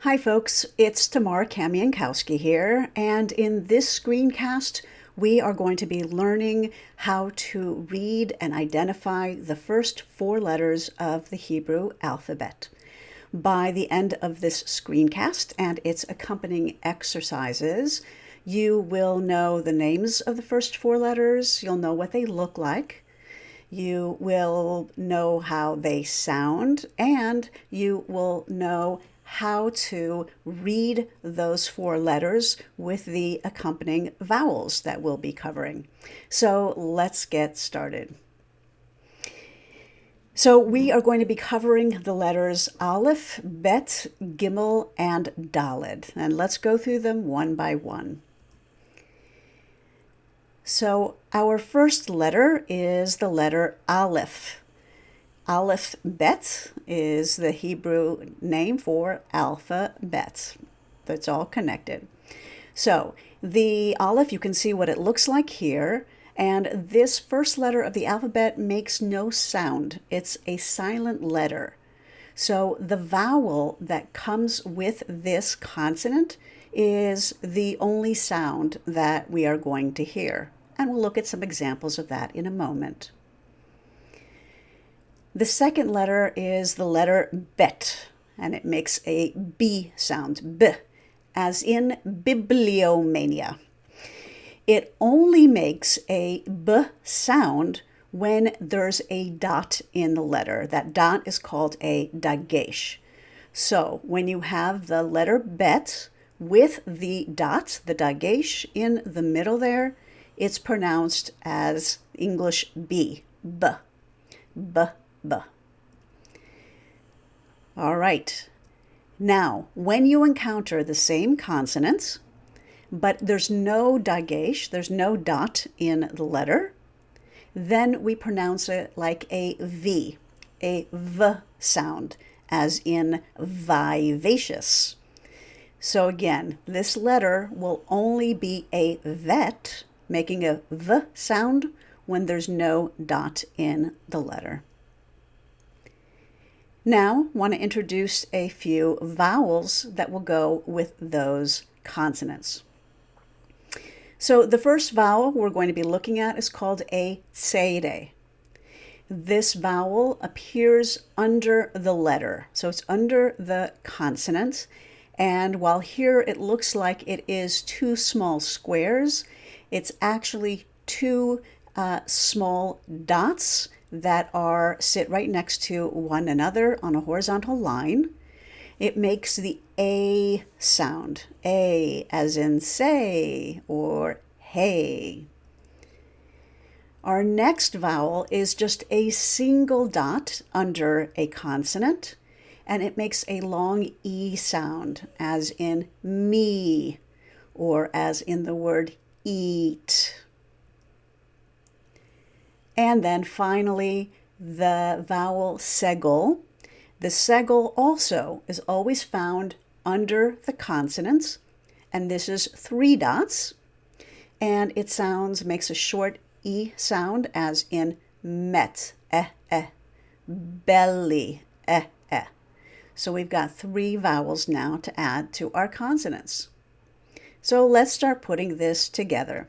Hi folks, it's Tamar Kamienkowski here, and in this screencast we are going to be learning how to read and identify the first four letters of the Hebrew alphabet. By the end of this screencast and its accompanying exercises, you will know the names of the first four letters, you'll know what they look like, you will know how they sound, and you will know how to read those four letters with the accompanying vowels that we'll be covering. So let's get started. So we are going to be covering the letters Aleph, Bet, Gimel, and Dalet. And let's go through them one by one. So our first letter is the letter Aleph. Aleph Bet is the Hebrew name for alphabet. That's all connected. So the Aleph, you can see what it looks like here. And this first letter of the alphabet makes no sound. It's a silent letter. So the vowel that comes with this consonant is the only sound that we are going to hear. And we'll look at some examples of that in a moment. The second letter is the letter Bet, and it makes a B sound, B, as in bibliomania. It only makes a B sound when there's a dot in the letter. That dot is called a dagesh. So when you have the letter Bet with the dot, the dagesh, in the middle there, it's pronounced as English B, B, B, B. All right. Now, when you encounter the same consonants, but there's no dagesh, there's no dot in the letter, then we pronounce it like a V sound, as in vivacious. So again, this letter will only be a vet, making a V sound when there's no dot in the letter. Now, I want to introduce a few vowels that will go with those consonants. So the first vowel we're going to be looking at is called a tsere. This vowel appears under the letter, so it's under the consonant. And while here it looks like it is two small squares, it's actually two small dots that sit right next to one another on a horizontal line. It makes the A sound, A as in say or hey. Our next vowel is just a single dot under a consonant, and it makes a long E sound, as in me, or as in the word eat. And then finally, the vowel segol. The segol also is always found under the consonants, and this is three dots, and it makes a short E sound, as in met, belly, So we've got three vowels now to add to our consonants. So let's start putting this together.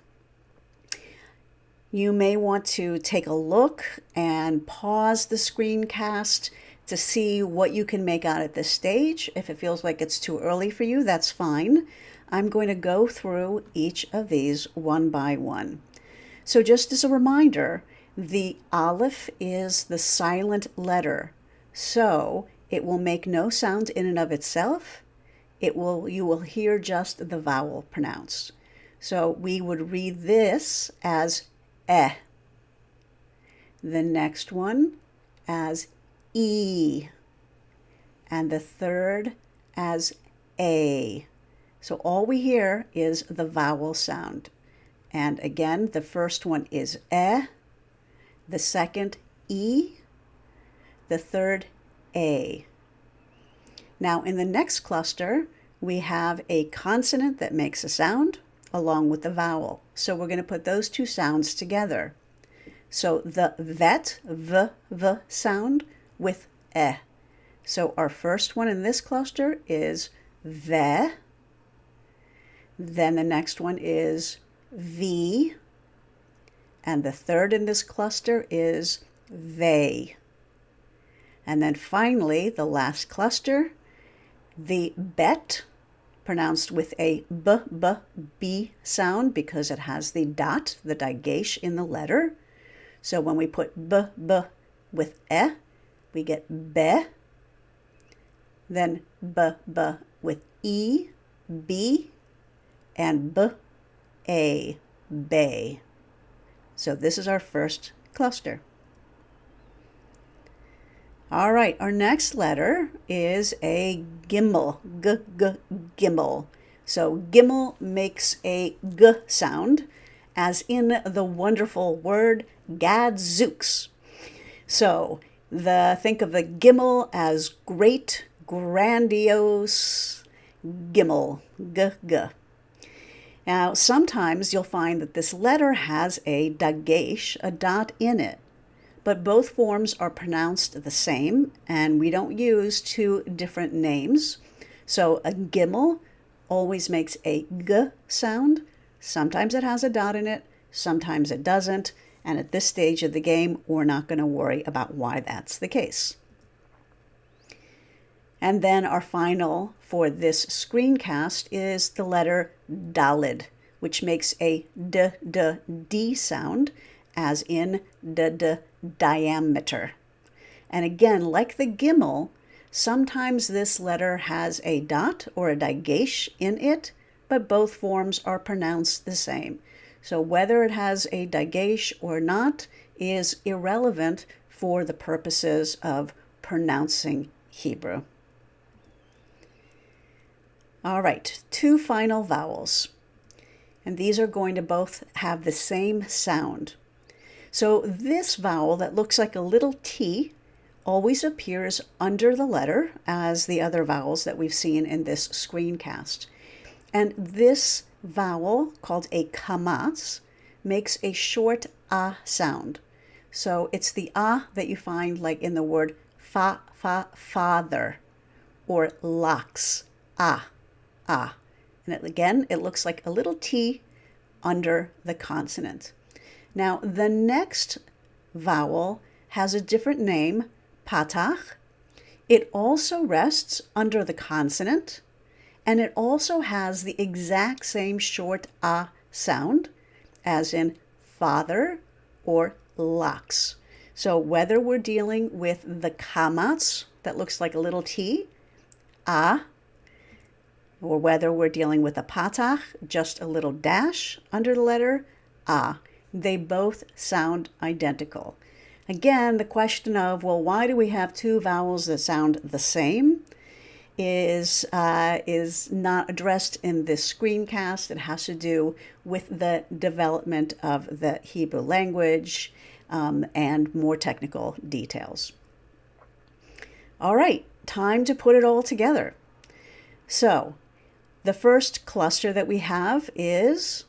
You may want to take a look and pause the screencast to see what you can make out at this stage. If it feels like it's too early for you, that's fine. I'm going to go through each of these one by one. So just as a reminder, the Aleph is the silent letter. So it will make no sound in and of itself. You will hear just the vowel pronounced. So we would read this as eh. The next one as e. And the third as a. So all we hear is the vowel sound. And again, the first one is eh. The second, e. The third, a. Now in the next cluster, we have a consonant that makes a sound along with the vowel. So we're going to put those two sounds together. So the vet, v sound with eh. So our first one in this cluster is ve. Then the next one is v. And the third in this cluster is they. And then finally, the last cluster, the bet, pronounced with a b sound because it has the dot, the dagesh in the letter. So when we put b with e, we get be. Then b with e, b, and a, bay. So this is our first cluster. All right, our next letter is a gimel, gimel. So gimel makes a g sound, as in the wonderful word gadzooks. So think of the gimel as great, grandiose, gimel, g. Now, sometimes you'll find that this letter has a dagesh, a dot in it. But both forms are pronounced the same, and we don't use two different names. So a gimel always makes a g sound. Sometimes it has a dot in it, sometimes it doesn't. And at this stage of the game, we're not going to worry about why that's the case. And then our final for this screencast is the letter Dalet, which makes a d sound, as in diameter. And again, like the gimel, sometimes this letter has a dot or a dagesh in it, but both forms are pronounced the same. So whether it has a dagesh or not is irrelevant for the purposes of pronouncing Hebrew. All right, two final vowels. And these are going to both have the same sound. So this vowel that looks like a little T always appears under the letter as the other vowels that we've seen in this screencast. And this vowel, called a kamatz, makes a short ah sound. So it's the ah that you find like in the word father, or lax, ah. And again, it looks like a little T under the consonant. Now, the next vowel has a different name, patach. It also rests under the consonant, and it also has the exact same short ah sound as in father or lax. So whether we're dealing with the kamatz, that looks like a little T, ah, or whether we're dealing with a patach, just a little dash under the letter ah, they both sound identical. Again, the question of, well, why do we have two vowels that sound the same is not addressed in this screencast. It has to do with the development of the Hebrew language and more technical details. All right, time to put it all together. So, the first cluster that we have is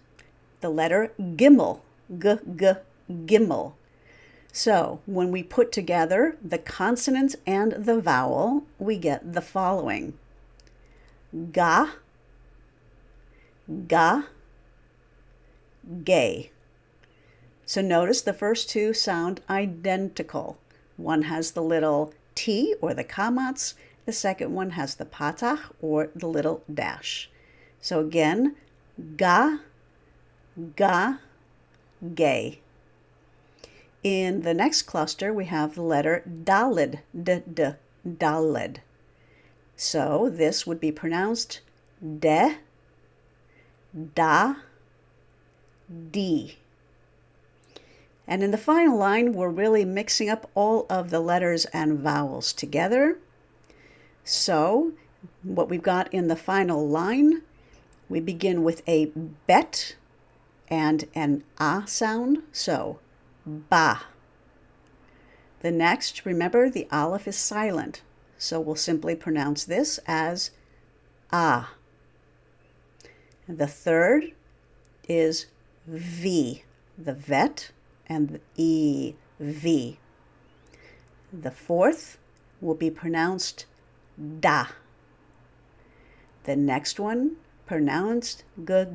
the letter gimel, gimel. So when we put together the consonant and the vowel, we get the following: ga, gay. So notice the first two sound identical. One has the little T or the kamatz. The second one has the patach or the little dash. So again, ga, gay. In the next cluster, we have the letter Dalet, Dalet. So this would be pronounced de, da, di. And in the final line, we're really mixing up all of the letters and vowels together. So what we've got in the final line, we begin with a bet and an ah sound, so ba. The next, remember, the aleph is silent, so we'll simply pronounce this as ah. And the third is v, the vet, and the e, v. The fourth will be pronounced da. The next one, pronounced g,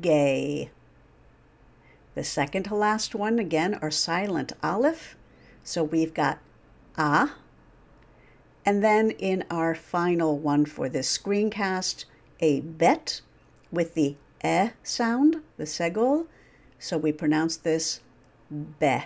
gay. The second to last one, again, are silent aleph. So we've got ah. And then in our final one for this screencast, a bet with the sound, the segol. So we pronounce this be.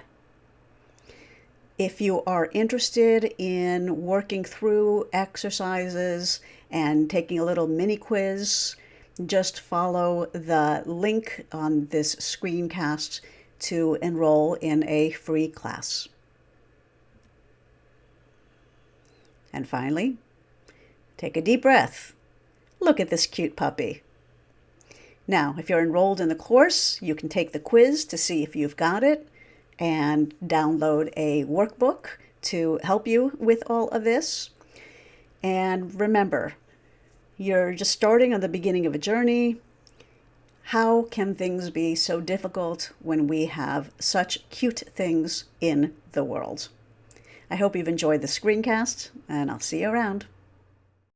If you are interested in working through exercises and taking a little mini quiz, just follow the link on this screencast to enroll in a free class. And finally, take a deep breath. Look at this cute puppy. Now, if you're enrolled in the course, you can take the quiz to see if you've got it and download a workbook to help you with all of this. And remember, you're just starting on the beginning of a journey. How can things be so difficult when we have such cute things in the world? I hope you've enjoyed the screencast, and I'll see you around.